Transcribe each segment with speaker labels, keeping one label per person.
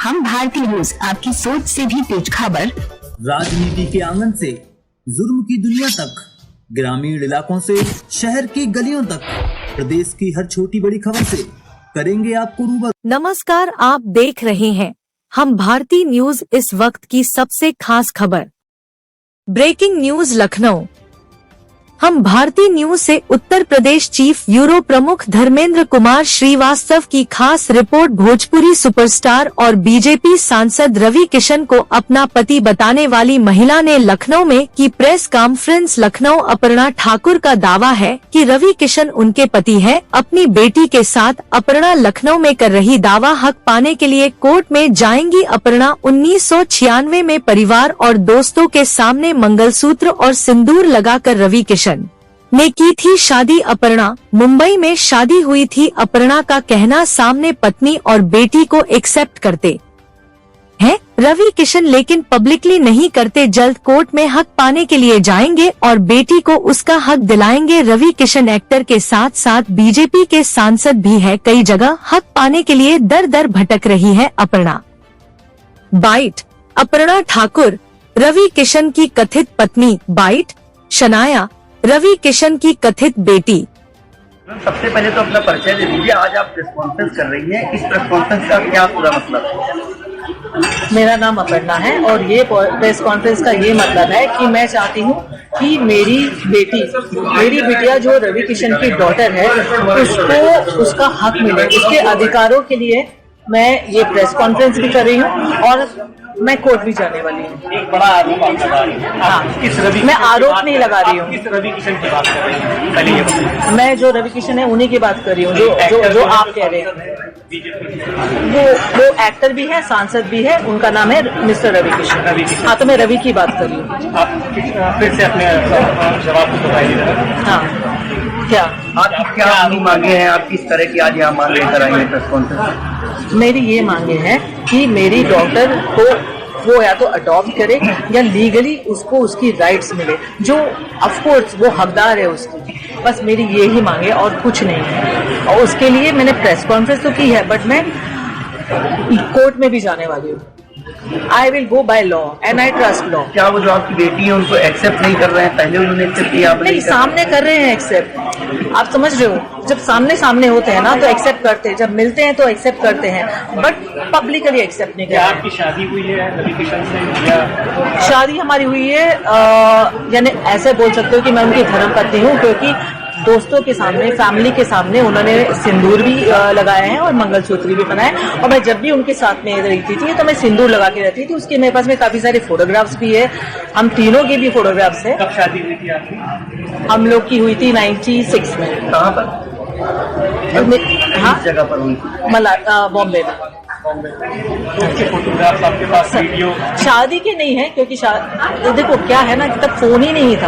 Speaker 1: हम भारतीय न्यूज, आपकी सोच से भी तेज खबर।
Speaker 2: राजनीति के आंगन से जुर्म की दुनिया तक, ग्रामीण इलाकों से शहर की गलियों तक, प्रदेश की हर छोटी बड़ी खबर से करेंगे आपको रूबरू।
Speaker 3: नमस्कार, आप देख रहे हैं हम भारतीय न्यूज। इस वक्त की सबसे खास खबर, ब्रेकिंग न्यूज लखनऊ। हम भारतीय न्यूज से उत्तर प्रदेश चीफ ब्यूरो प्रमुख धर्मेंद्र कुमार श्रीवास्तव की खास रिपोर्ट। भोजपुरी सुपरस्टार और बीजेपी सांसद रवि किशन को अपना पति बताने वाली महिला ने लखनऊ में की प्रेस कॉन्फ्रेंस। लखनऊ अपर्णा ठाकुर का दावा है कि रवि किशन उनके पति है। अपनी बेटी के साथ अपर्णा लखनऊ में कर रही दावा। हक पाने के लिए कोर्ट में जाएंगी अपर्णा। 1996 में परिवार और दोस्तों के सामने मंगलसूत्र और सिंदूर लगाकर रवि किशन ने की थी शादी। अपर्णा मुंबई में शादी हुई थी। अपर्णा का कहना सामने पत्नी और बेटी को एक्सेप्ट करते हैं रवि किशन, लेकिन पब्लिकली नहीं करते। जल्द कोर्ट में हक पाने के लिए जाएंगे और बेटी को उसका हक दिलाएंगे। रवि किशन एक्टर के साथ साथ बीजेपी के सांसद भी है। कई जगह हक पाने के लिए दर दर भटक रही है अपर्णा। बाइट अपर्णा ठाकुर, रवि किशन की कथित पत्नी। बाइट शनाया, रवि किशन की कथित बेटी।
Speaker 4: सबसे पहले तो अपना परिचय दे दीजिए। आज आप प्रेस कॉन्फ्रेंस कर रही हैं, इस प्रेस कॉन्फ्रेंस का क्या पूरा मतलब है?
Speaker 5: मेरा नाम अपर्णा है और ये प्रेस कॉन्फ्रेंस का ये मतलब है कि मैं चाहती हूँ कि मेरी बिटिया जो रवि किशन की डॉटर है उसको उसका हक मिले, उसके अधिकारों के लिए मैं ये प्रेस कॉन्फ्रेंस भी कर रही हूँ और मैं कोर्ट भी जाने वाली हूँ।
Speaker 4: एक बड़ा आरोप आप लगा रही हैं।
Speaker 5: हाँ,
Speaker 4: किस रवि
Speaker 5: मैं आरोप नहीं लगा रही हूँ।
Speaker 4: किस रवि किशन की बात कर रही हैं? पहले ये बताइए।
Speaker 5: मैं जो रवि किशन है उन्हीं की बात कर रही हूँ, जो आप कह रहे हैं। वो एक्टर भी है, सांसद भी है, उनका नाम है मिस्टर रवि किशन। हाँ, तो मैं रवि की बात कर रही हूँ।
Speaker 4: आप फिर से अपने जवाब को बताइए।
Speaker 5: हाँ, क्या
Speaker 4: आप क्या मांगे हैं? आप किस तरह की आज यहाँ मांग लेकर आई हैं प्रेस कॉन्फ्रेंस?
Speaker 5: मेरी ये मांगे हैं कि मेरी डॉटर को वो या तो अडॉप्ट करे या लीगली उसको उसकी राइट्स मिले, जो ऑफ कोर्स वो हकदार है उसकी। बस मेरी ये ही मांगे और कुछ नहीं है। और उसके लिए मैंने प्रेस कॉन्फ्रेंस तो की है, बट मैं कोर्ट में भी जाने वाली हूँ। I will go by law and I trust law।
Speaker 4: क्या वो जो आपकी बेटी है उनको एक्सेप्ट नहीं कर रहे हैं? पहले उन्होंने एक्सेप्ट किया,
Speaker 5: नहीं, सामने कर रहे हैं एक्सेप्ट। आप समझ रहे हो, जब सामने होते हैं ना तो एक्सेप्ट करते हैं, जब मिलते हैं तो एक्सेप्ट करते हैं, बट पब्लिकली एक्सेप्ट नहीं करते।
Speaker 4: आपकी शादी हुई है रवि किशन से या?
Speaker 5: शादी हमारी हुई है, यानी ऐसे बोल सकते हो कि मैं उनकी धर्मपत्नी हूँ, क्योंकि दोस्तों के सामने, फैमिली के सामने उन्होंने सिंदूर भी लगाए हैं और मंगलसूत्र भी बनाए। और मैं जब भी उनके साथ में रहती थी तो मैं सिंदूर लगा के रहती थी। उसके मेरे पास में काफी सारे फोटोग्राफ्स भी है, हम तीनों के भी फोटोग्राफ्स है।
Speaker 4: कब शादी हुई थी आपकी?
Speaker 5: हम लोग की हुई थी 96 में।
Speaker 4: कहाँ पर?
Speaker 5: हाँ,
Speaker 4: जगह पर हुई थी?
Speaker 5: बॉम्बे में।
Speaker 4: फोटोग्राफ्स आपके पास, वीडियो?
Speaker 5: शादी के नहीं है, क्योंकि तो देखो क्या है ना, तब फोन ही नहीं था,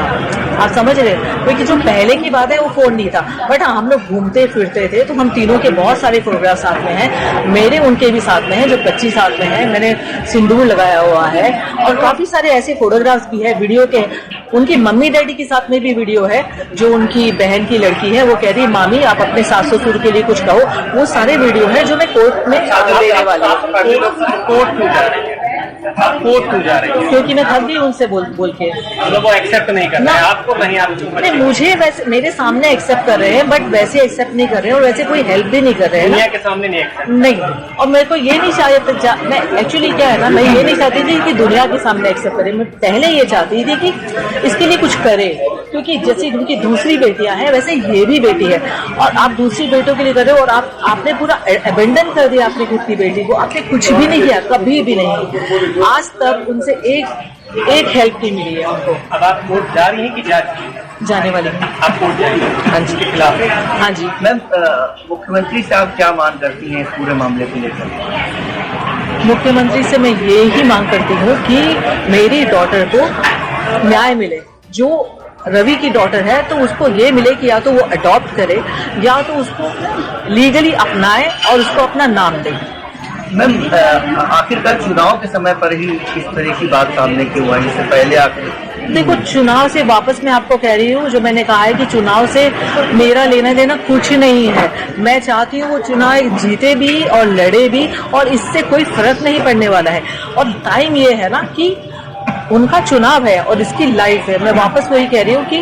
Speaker 5: आप समझ रहे हैं, क्योंकि जो पहले की बात है वो फोन नहीं था। बट हाँ, हम लोग घूमते फिरते थे तो हम तीनों के बहुत सारे फोटोग्राफ साथ में हैं। मेरे उनके भी साथ में है, जो बच्ची साथ में है, मैंने सिंदूर लगाया हुआ है। और काफी सारे ऐसे फोटोग्राफ्स भी है वीडियो के। उनकी मम्मी डैडी के साथ में भी वीडियो है, जो उनकी बहन की लड़की है, वो कह रही मामी आप अपने सास ससुर के लिए कुछ कहो। वो सारे वीडियो है जो मैं कोर्ट में देने वाली हूँ।
Speaker 4: कोर्ट क्यों जा रही है? कोर्ट क्यों जा रही है?
Speaker 5: क्योंकि मैं थक गई उनसे बोल के।
Speaker 4: मतलब वो एक्सेप्ट नहीं कर रहे हैं आपको? नहीं,
Speaker 5: मुझे वैसे मेरे सामने एक्सेप्ट कर रहे हैं, बट वैसे एक्सेप्ट नहीं कर रहे हैं और वैसे कोई हेल्प भी नहीं कर रहे हैं।
Speaker 4: दुनिया के सामने नहीं एक्सेप्ट?
Speaker 5: नहीं, और मेरे को ये नहीं चाहिए। मैं एक्चुअली क्या है ना, मैं ये नहीं चाहती थी कि दुनिया के सामने एक्सेप्ट करे। मैं पहले ये चाहती थी कि इसके लिए कुछ करे, क्योंकि जैसे उनकी दूसरी बेटियां हैं वैसे ये भी बेटी है, और आप दूसरी बेटों के लिए कर रहे हो और आपने पूरा अबेंडन कर दिया अपनी खुद की बेटी को। आपने कुछ भी नहीं किया, कभी भी नहीं। आज तक उनसे एक हेल्प नहीं मिली है उनको।
Speaker 4: अब आप कोर्ट जा रही हैं कि जा चुकी हैं?
Speaker 5: जाने वाली हूँ।
Speaker 4: आप कोर्ट जाएंगे?
Speaker 5: हाँ जी।
Speaker 4: के खिलाफ?
Speaker 5: हाँ जी।
Speaker 4: मैम, मुख्यमंत्री साहब क्या मांग करती हैं इस पूरे मामले को लेकर?
Speaker 5: मुख्यमंत्री से मैं ये ही मांग करती हूँ कि मेरी डॉटर को न्याय मिले। जो रवि की डॉटर है तो उसको ये मिले कि या तो वो अडॉप्ट करे या तो उसको लीगली अपनाए और उसको अपना नाम दे।
Speaker 4: मैम, आखिरकार चुनाव के समय पर ही इस तरह की बात सामने क्यों आई? इससे पहले आखिर
Speaker 5: देखो, चुनाव से वापस मैं आपको कह रही हूँ, जो मैंने कहा है कि चुनाव से मेरा लेना देना कुछ नहीं है। मैं चाहती हूँ वो चुनाव जीते भी और लड़े भी, और इससे कोई फर्क नहीं पड़ने वाला है। और टाइम ये है ना कि उनका चुनाव है और इसकी लाइफ है। मैं वापस वही कह रही हूँ कि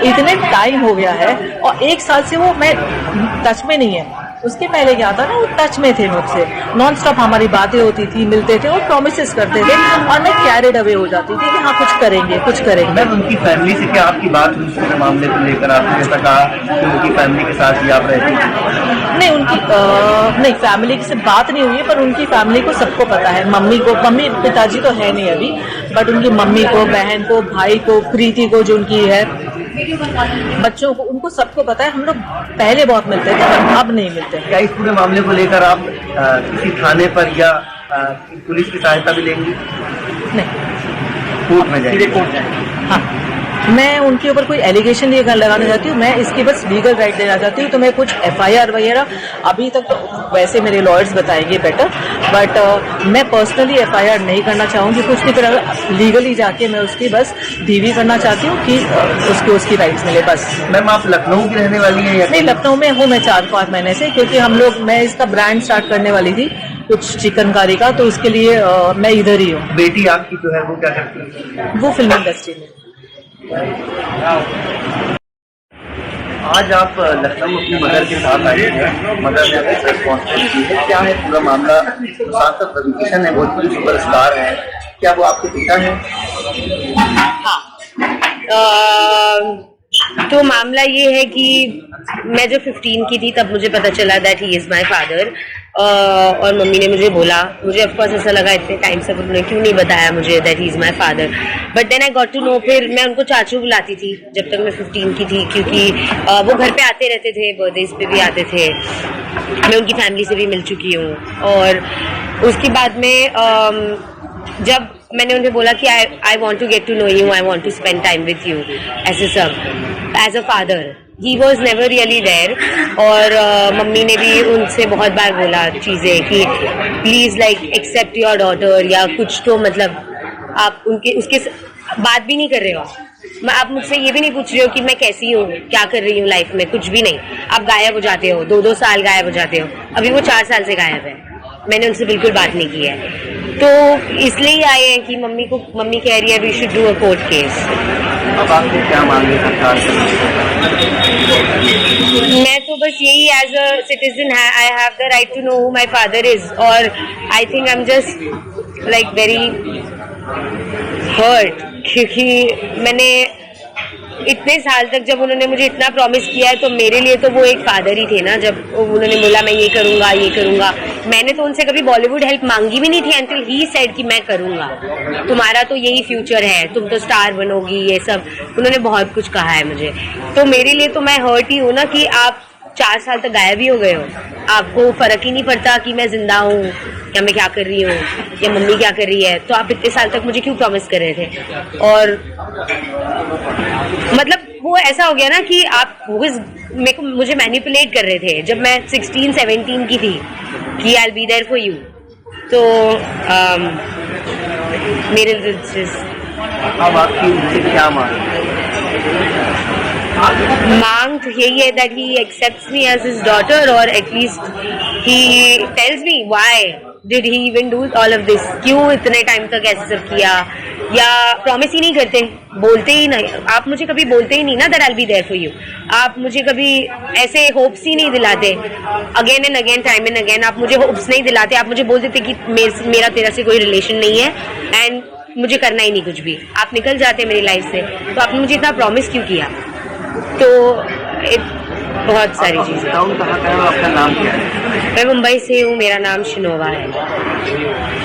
Speaker 5: इतने टाइम हो गया है और 1 साल से वो मैं टच में नहीं है। उसके पहले क्या था ना, वो टच में थे मुझसे, नॉन स्टॉप हमारी बातें होती थी, मिलते थे और प्रॉमिसेस करते थे, और मैं कैरिड अवे हो जाती थी कि हाँ कुछ करेंगे कुछ करेंगे।
Speaker 4: मैम, उनकी फैमिली से क्या आपकी बात हुई इस मामले को लेकर? आपने जैसा कहा कि उनकी फैमिली के साथ ही आप रहती थी।
Speaker 5: नहीं, नहीं, फैमिली से बात नहीं हुई है, पर उनकी फैमिली को सबको पता है। मम्मी पिताजी तो है नहीं अभी, बट उनकी मम्मी को, बहन को, भाई को, प्रीति को जो उनकी है, बच्चों को, उनको सबको पता है। हम लोग पहले बहुत मिलते थे, अब नहीं मिलते।
Speaker 4: क्या इस पूरे मामले को लेकर आप किसी थाने पर या पुलिस की सहायता भी लेंगी?
Speaker 5: नहीं,
Speaker 4: कोर्ट में जाएंगे?
Speaker 5: हाँ, मैं उनके ऊपर कोई एलिगेशन ये लगाना चाहती हूँ, मैं इसकी बस लीगल राइट देना चाहती हूँ। तो मैं कुछ FIR वगैरह अभी तक तो वैसे मेरे लॉयर्स बताएंगे बेटर, बट मैं पर्सनली FIR नहीं करना चाहूँगी कुछ नहीं, पर लीगली जाके मैं उसकी बस DV करना चाहती हूँ कि उसकी राइट्स मिले बस।
Speaker 4: मैम, आप लखनऊ की रहने वाली हैं या?
Speaker 5: नहीं, लखनऊ में हूँ मैं 4-5 महीने से, क्योंकि मैं इसका ब्रांड स्टार्ट करने वाली थी कुछ चिकनकारी का, तो उसके लिए मैं इधर ही हूँ।
Speaker 4: बेटी आपकी जो है वो क्या करती है?
Speaker 5: वो फिल्म इंडस्ट्री में।
Speaker 4: आज आप लखनऊ अपनी मदर के साथ आए हैं, मदर ने अपनी रिस्पॉन्सिबिलिटी की है, क्या है पूरा मामला? सांसद रविकिशन है, भोजपुरी सुपरस्टार है, क्या वो आपके पिता हैं?
Speaker 6: तो मामला ये है कि मैं जब 15 की थी तब मुझे पता चला that he is my father, और मम्मी ने मुझे बोला, मुझे ऑफकोर्स ऐसा लगा इतने टाइम से उन्होंने क्यों नहीं बताया मुझे that he is my father, but then I got to know. फिर मैं उनको चाचू बुलाती थी जब तक मैं 15 की थी, क्योंकि वो घर पे आते रहते थे, बर्थडेज पे भी आते थे, मैं उनकी फैमिली से भी मिल चुकी हूँ। और उसके बाद में जब मैंने उन्हें बोला कि I want to get to know you, I want to spend time with you ऐसे सब, as a father he was never really there. और मम्मी ने भी उनसे बहुत बार बोला चीज़ें कि please like accept your daughter, या कुछ तो मतलब आप उसके बात भी नहीं कर रहे हो, आप मुझसे ये भी नहीं पूछ रहे हो कि मैं कैसी हूँ, क्या कर रही हूँ लाइफ में, कुछ भी नहीं। आप गायब हो जाते हो, 2-2 साल गायब हो जाते हो। अभी वो 4 साल से गायब है, मैंने उनसे बिल्कुल बात नहीं की है। तो इसलिए ही आए हैं कि मम्मी कह रही है we should do a court case.
Speaker 4: अब आपने क्या मांगे सरकार से?
Speaker 6: मैं तो बस यही, as a citizen I have the right to know who my father is, और I think I am just like very hurt, क्योंकि मैंने इतने साल तक, जब उन्होंने मुझे इतना प्रॉमिस किया है, तो मेरे लिए तो वो एक फादर ही थे ना। जब उन्होंने बोला मैं ये करूंगा, मैंने तो उनसे कभी बॉलीवुड हेल्प मांगी भी नहीं थी, अंटिल ही सेड कि मैं करूंगा, तुम्हारा तो यही फ्यूचर है, तुम तो स्टार बनोगी, ये सब उन्होंने बहुत कुछ कहा है मुझे। तो मेरे लिए तो मैं हर्ट ही हूँ ना कि आप 4 साल तक गायब ही हो गए हो, आपको फर्क ही नहीं पड़ता कि मैं जिंदा हूँ या मैं क्या कर रही हूँ या मम्मी क्या कर रही है। तो आप इतने साल तक मुझे क्यों प्रॉमिस कर रहे थे? और मतलब वो ऐसा हो गया ना कि आप मुझे मैनिपुलेट कर रहे थे जब मैं 16-17 की थी कि I will be there for you. तो मेरे
Speaker 4: अब आपकी उनसे क्या
Speaker 6: मांग तो यही है that he accepts me as his daughter, और at least he tells me why did he even do all of this, क्यों इतने टाइम तक ऐसे सब किया, या प्रॉमिस ही नहीं करते, बोलते ही नहीं। आप मुझे कभी बोलते ही नहीं ना that I will be there for you, आप मुझे कभी ऐसे होप्स ही नहीं दिलाते, again and again, time and again आप मुझे होप्स नहीं दिलाते। आप मुझे बोल देते कि मेरा तेरा से कोई रिलेशन नहीं है एंड मुझे करना ही नहीं कुछ भी, आप निकल जाते मेरी लाइफ से। तो आपने मुझे इतना प्रॉमिस क्यों किया? तो बहुत सारी चीजें।
Speaker 4: आपका नाम क्या है?
Speaker 6: मैं मुंबई से हूँ, मेरा नाम शिनोवा है।